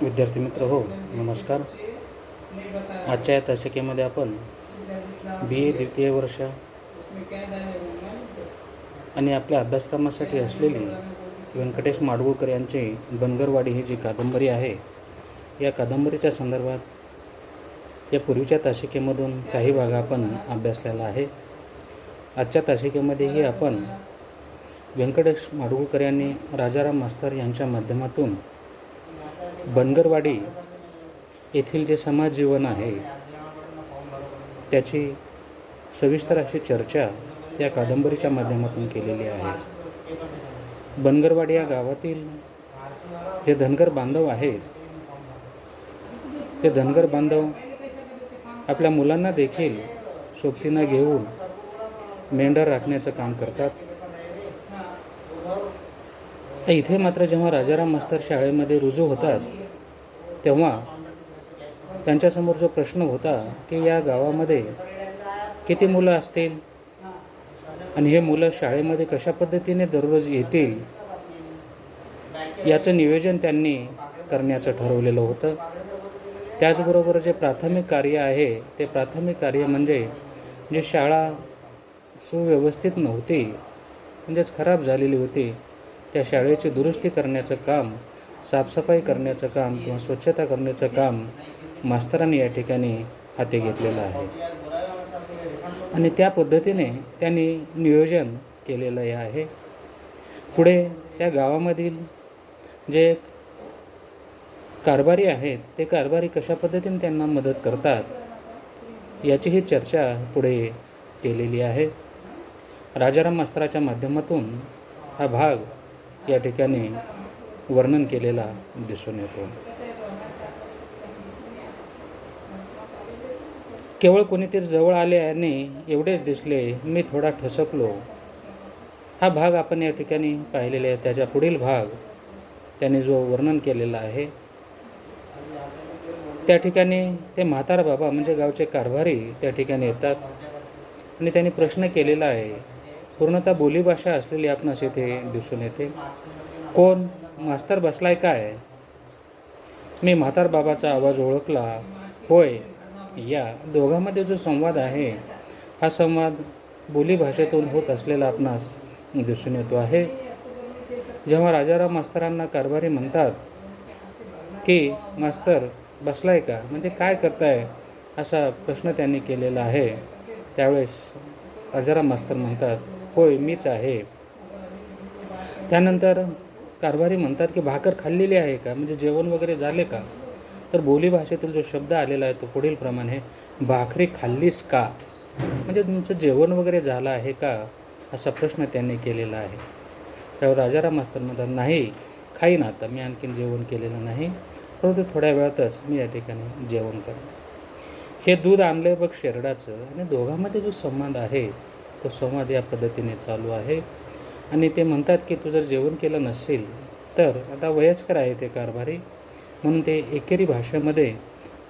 विद्यार्थी मित्र हो, नमस्कार. आजच्या या तासिकेमध्ये आपण BA द्वितीय वर्ष आणि आपल्या अभ्यासक्रमासाठी असलेली व्यंकटेश माडगूळकर यांची बनगरवाडी ही जी कादंबरी आहे, या कादंबरीच्या संदर्भात या पूर्वीच्या तासिकेमधून काही भाग आपण अभ्यासलेला आहे. आजच्या तासिकेमध्येही आपण व्यंकटेश माडगूळकर यांनी राजाराम मास्तर यांच्या माध्यमातून बनगरवाडी येथील जे समाज जीवन आहे त्याची सविस्तर अशी चर्चा या कादंबरीच्या माध्यमातून केलेली आहे. बनगरवाडी या गावातील जे धनगर बांधव आहेत, ते धनगर बांधव आपल्या मुलांना देखील सोबतीनं घेऊन मेंढर राखण्याचं काम करतात. इथे मात्र जेव्हा राजाराम मास्तर शाळेमध्ये रुजू होतात तेव्हा त्यांच्यासमोर जो प्रश्न होता की या गावामध्ये किती मुलं असतील आणि हे मुलं शाळेमध्ये कशा पद्धतीने दररोज येतील याचं नियोजन त्यांनी करण्याचं ठरवलेलं होतं. त्याचबरोबर जे प्राथमिक कार्य आहे ते प्राथमिक कार्य म्हणजे जी शाळा सुव्यवस्थित नव्हती, म्हणजेच खराब झालेली होती, त्या शाळेची दुरुस्ती करण्याचं काम, साफसफाई करण्याचं काम किंवा स्वच्छता करण्याचं काम मास्तरांनी या ठिकाणी हाती घेतलेलं आहे आणि त्या पद्धतीने त्यांनी नियोजन केलेलं आहे. पुढे त्या गावामधील जे कारभारी आहेत ते कारभारी कशा पद्धतीने त्यांना मदत करतात याची ही चर्चा पुढे केलेली आहे. राजाराम मास्तराच्या माध्यमातून हा भाग या ठिकाणी वर्णन केलेला दिसून येतो. केवळ कोणीतरी जवळ आले आणि एवढेच दिसले, मी थोडा ठसकलो. हा भाग आपण या ठिकाणी पाहिलेला आहे. त्याच्या पुढील भाग त्यांनी जो वर्णन केलेला आहे त्या ठिकाणी ते म्हातारा बाबा म्हणजे गावचे कारभारी त्या ठिकाणी येतात आणि त्यांनी प्रश्न केलेला आहे. पूर्णतः बोलीभाषा असलेली आपणास इथे दिसून येते. कोण? मास्तर बसलाय काय? मी म्हातार बाबाचा आवाज ओळखला. होय. या दोघांमध्ये जो संवाद आहे हा संवाद बोलीभाषेतून होत असलेला आपणास दिसून येतो आहे. जेव्हा राजाराम मास्तरांना कारभारी म्हणतात की मास्तर बसलाय का, म्हणजे काय करताय, असा प्रश्न त्यांनी केलेला आहे, त्यावेळेस राजाराम मास्तर म्हणतात होय मीच आहे. त्यानंतर कारभारी म्हणतात की भाकर खाल्लेली आहे का, म्हणजे जेवण वगैरे झाले का. तर बोलीभाषेतील जो शब्द आलेला आहे तो पुढील प्रमाणे, भाकरी खाल्लीस का, म्हणजे तुमचं जेवण वगैरे झालं आहे का, असा प्रश्न त्यांनी केलेला आहे. त्यावर राजाराम मास्तर म्हणतात नाही, खाईन आता, मी आणखीन जेवण केलेलं नाही, परंतु थोड्या वेळातच मी या ठिकाणी जेवण करेन. हे दूध आणलंय बघ शेरडाचं, आणि दोघांमध्ये जो संवाद आहे तो संवाद या पद्धतीने चालू आहे. आणि ते म्हणतात की तू जर जेवण केलं नसेल तर, आता वयस्कर आहे ते कारभारी, म्हणून ते एकेरी भाषेमध्ये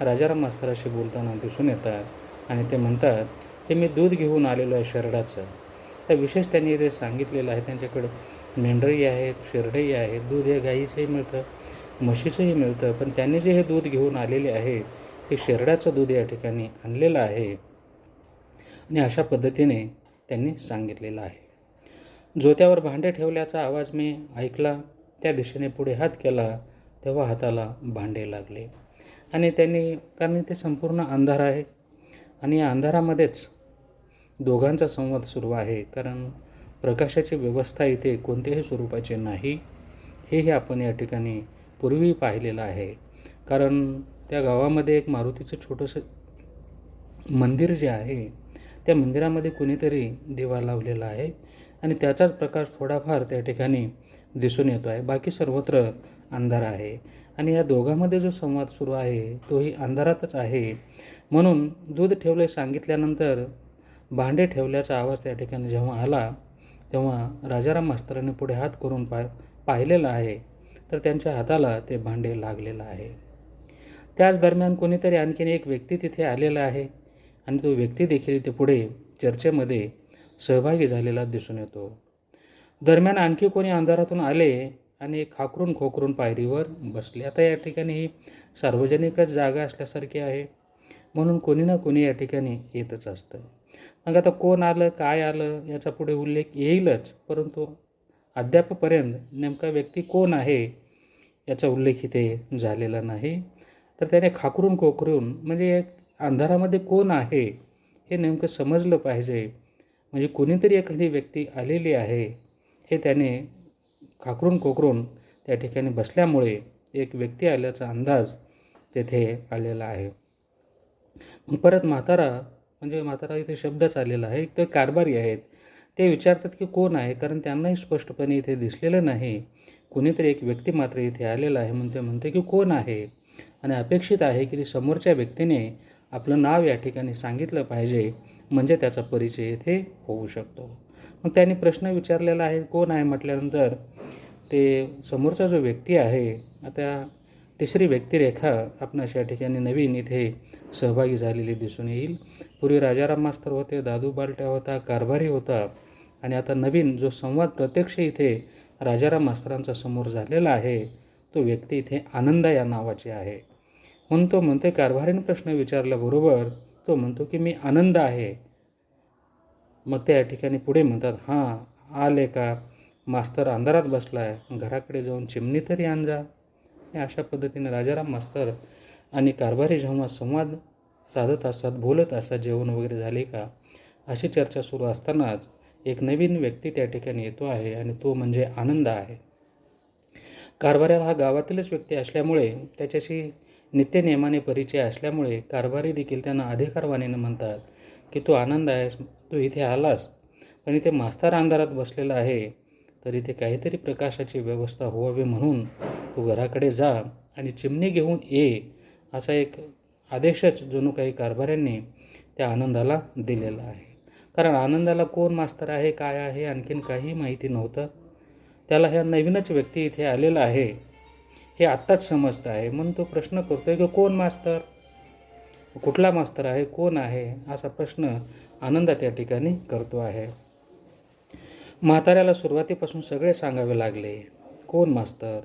राजाराम मास्तराशी बोलताना दिसून येतात आणि ते म्हणतात हे मी दूध घेऊन आलेलो आहे शेरडाचं. तर विशेष त्यांनी ते सांगितलेलं आहे. त्यांच्याकडं मेंढरही आहेत, शेरडेही आहेत, दूध हे गाईचंही मिळतं, म्हशीचंही मिळतं, पण त्यांनी जे हे दूध घेऊन आलेले आहे ते शेरडाचं दूध या ठिकाणी आणलेलं आहे आणि अशा पद्धतीने त्यांनी सांगितलेलं आहे. जोत्यावर भांडे ठेवल्याचा आवाज मी ऐकला, त्या दिशेने पुढे हात केला तेव्हा हाताला भांडे लागले. आणि त्यांनी, कारण ते संपूर्ण अंधार आहे आणि या अंधारामध्येच दोघांचा संवाद सुरू आहे, कारण प्रकाशाची व्यवस्था इथे कोणत्याही स्वरूपाची नाही. हेही आपण या ठिकाणी पूर्वी पाहिलेलं आहे. कारण त्या गावामध्ये एक मारुतीचं छोटंसं मंदिर जे आहे त्या मंदिरामध्ये कुणीतरी दिवा लावलेला आहे आणि त्याचाच प्रकाश थोडाफार त्या ठिकाणी दिसून येतो आहे. बाकी सर्वत्र अंधार आहे आणि या दोघांमध्ये जो संवाद सुरू आहे तोही अंधारातच आहे. म्हणून दूध ठेवले सांगितल्यानंतर भांडे ठेवल्याचा आवाज त्या ठिकाणी जेव्हा आला तेव्हा राजाराम मास्तरांनी पुढे हात करून पाहिलेलं आहे, तर त्यांच्या हाताला ते भांडे लागलेलं आहे. त्याच दरम्यान कोणीतरी आणखीन एक व्यक्ती तिथे आलेला आहे आणि तो व्यक्ती देखील इथे पुढे चर्चेमध्ये सहभागी झालेला दिसून येतो. दरम्यान आणखी कोणी अंधारातून आले आणि खाकरून खोकरून पायरीवर बसले. आता या ठिकाणी ही सार्वजनिकच जागा असल्यासारखी आहे, म्हणून कोणी ना कोणी या ठिकाणी येतच असतं. मग आता कोण आलं, काय आलं याचा पुढे उल्लेख येईलच, परंतु अद्यापपर्यंत नेमका व्यक्ती कोण आहे याचा उल्लेख इथे झालेला नाही. तर त्याने खाकरून खोकरून म्हणजे एक अंधारामध्ये कोण आहे हे नेमकं समजलं पाहिजे. म्हणजे कोणीतरी एखादी व्यक्ती आलेली आहे हे त्याने खाकरून खोकरून त्या ठिकाणी बसल्यामुळे एक व्यक्ती आल्याचा अंदाज तेथे आलेला आहे. परत म्हातारा इथे शब्दच आलेला आहे. ते कारभारी आहेत. ते विचारतात की कोण आहे, कारण त्यांनाही स्पष्टपणे इथे दिसलेलं नाही. कोणीतरी एक व्यक्ती मात्र इथे आलेला आहे, म्हणून ते म्हणते की कोण आहे, आणि अपेक्षित आहे की समोरच्या व्यक्तीने आपलं नाव या ठिकाणी सांगितलं पाहिजे, म्हणजे त्याचा परिचय इथे होऊ शकतो. मग त्यांनी प्रश्न विचारलेला आहे कोण आहे म्हटल्यानंतर ते समोरचा जो व्यक्ती आहे, आता तिसरी व्यक्तिरेखा आपणास या ठिकाणी नवीन इथे सहभागी झालेली दिसून येईल. पूर्वी राजाराम मास्तर होते, दादू बालट्या होता, कारभारी होता, आणि आता नवीन जो संवाद प्रत्यक्ष इथे राजाराम मास्तरांचा समोर झालेला आहे तो व्यक्ती इथे आनंदा या नावाची आहे. म्हणून तो म्हणतो, कारभारीने प्रश्न विचारल्याबरोबर तो म्हणतो की मी आनंद आहे. मग ते या ठिकाणी पुढे म्हणतात, हां आले का, मास्तर अंधारात बसलाय, घराकडे जाऊन चिमणी तरी आण जा. अशा पद्धतीने राजाराम मास्तर आणि कारभारी जेव्हा संवाद साधत असतात, बोलत असतात, जेवण वगैरे झाले का, अशी चर्चा सुरू असतानाच एक नवीन व्यक्ती त्या ठिकाणी येतो आहे, आणि तो म्हणजे आनंद आहे. कारभाऱ्याला हा गावातीलच व्यक्ती असल्यामुळे, त्याच्याशी नित्यनियमाने परिचय असल्यामुळे कारभारी देखील त्यांना अधिकारवाणीनं म्हणतात की तू आनंद आहेस, तू इथे आलास, पण इथे मास्तर अंधारात बसलेला आहे, तर इथे काहीतरी प्रकाशाची व्यवस्था व्हावी, म्हणून तू घराकडे जा आणि चिमणी घेऊन ये, असा एक आदेशच जणू काही कारभाऱ्यांनी त्या आनंदाला दिलेला आहे. कारण आनंदाला कोण मास्तर आहे, काय आहे, आणखीन काही माहिती नव्हतं. त्याला ह्या नवीनच व्यक्ती इथे आलेला आहे हे आत्ताच समजतं आहे, म्हणून तो प्रश्न करतोय की कोण मास्तर, कुठला मास्तर आहे, कोण आहे, असा प्रश्न आनंद त्या ठिकाणी करतो आहे. म्हाताऱ्याला सुरुवातीपासून सगळे सांगावे लागले, कोण मास्तर,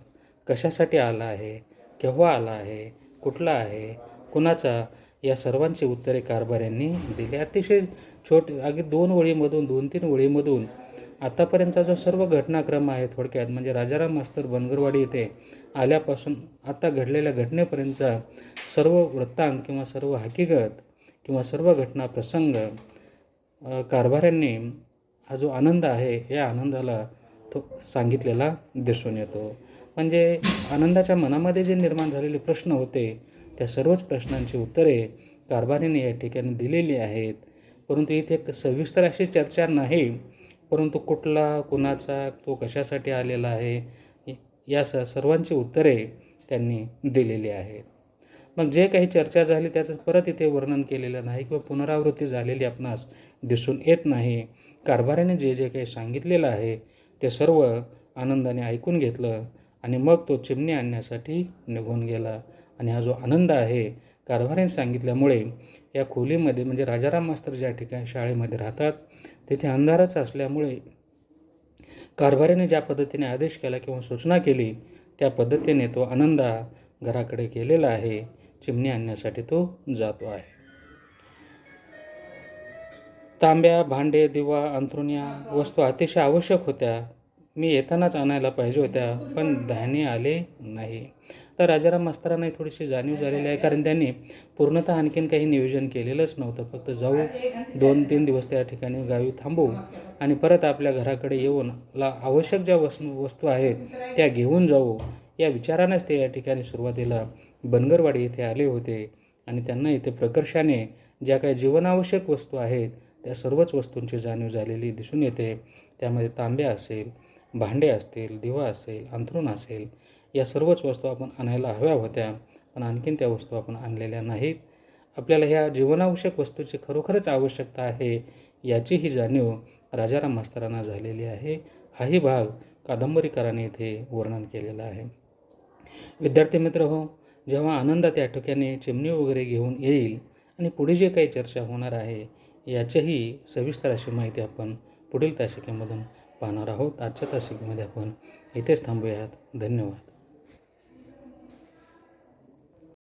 कशासाठी आला आहे, केव्हा आला आहे, कुठला आहे, कुणाचा, या सर्वांची उत्तरे कारभाऱ्यांनी दिली. अतिशय अगदी 2-3 ओळीमधून आतापर्यंतचा जो सर्व घटनाक्रम आहे, थोडक्यात म्हणजे राजाराम मास्तर बनगरवाडी येथे आल्यापासून आता घडलेल्या घटनेपर्यंतचा सर्व वृत्तांत किंवा सर्व हकीकत किंवा सर्व घटना प्रसंग कारभाऱ्यांनी हा जो आनंद आहे या आनंदाला तो सांगितलेला दिसून येतो. म्हणजे आनंदाच्या मनामध्ये जे निर्माण झालेले प्रश्न होते त्या सर्वच प्रश्नांची उत्तरे कारभारीने या ठिकाणी दिलेली आहेत. परंतु इथे सविस्तर अशी चर्चा नाही, परंतु कुठला, कुणाचा, तो कशासाठी आलेला आहे, या सर्वांची उत्तरे त्यांनी दिलेली आहेत. मग जे काही चर्चा झाली त्याचं परत इथे वर्णन केलेलं नाही किंवा पुनरावृत्ती झालेली आपणास दिसून येत नाही. कारभाऱ्याने जे जे काही सांगितलेलं आहे ते सर्व आनंदाने ऐकून घेतलं, आणि मग तो चिमणी आणण्यासाठी निघून गेला. आणि हा जो आनंद आहे कारभाऱ्याने सांगितल्यामुळे या खोलीमध्ये, म्हणजे राजाराम मास्तर ज्या ठिकाणी शाळेमध्ये राहतात तिथे अंधारच असल्यामुळे कारभाऱ्याने ज्या पद्धतीने आदेश केला किंवा सूचना केली त्या पद्धतीने तो आनंदा घराकडे गेलेला आहे. चिमणी आणण्यासाठी तो जातो आहे. तांब्या, भांडे, दिवा, अंथरुण्या वस्तू अतिशय आवश्यक होत्या. मी येतानाच आणायला पाहिजे होत्या, पण धान्य आले नाही. तर राजाराम मास्तरांना थोडीशी जाणीव झालेली आहे, कारण त्यांनी पूर्णतः आणखीन काही नियोजन केलेलंच नव्हतं. फक्त जाऊ, 2-3 दिवस त्या ठिकाणी गावी थांबू आणि परत आपल्या घराकडे येऊन आवश्यक ज्या वस्तू आहेत त्या घेऊन जाऊ, या विचारानेच ते या ठिकाणी सुरुवातीला बनगरवाडी येथे आले होते. आणि त्यांना इथे प्रकर्षाने ज्या काही जीवनावश्यक वस्तू आहेत त्या सर्वच वस्तूंची जाणीव झालेली दिसून येते. त्यामध्ये तांब्या असेल, भांडे असतील, दिवा असेल, अंथरूण असेल, या सर्वच वस्तू आपण आणायला हव्या होत्या, पण आणखीन त्या वस्तू आपण आणलेल्या नाहीत. आपल्याला ह्या जीवनावश्यक वस्तूची खरोखरच आवश्यकता आहे याचीही जाणीव राजाराम मास्तरांना झालेली आहे. हाही भाग कादंबरीकाराने इथे वर्णन केलेला आहे. विद्यार्थी मित्र हो, जेव्हा आनंद त्या ठिकाणी चिमणी वगैरे घेऊन येईल आणि पुढे जे काही चर्चा होणार आहे याचीही सविस्तर अशी माहिती आपण पुढील तासिकेमधून पाहणार आहोत. आजच्या तासिकेमध्ये आपण इथेच थांबूयात. धन्यवाद.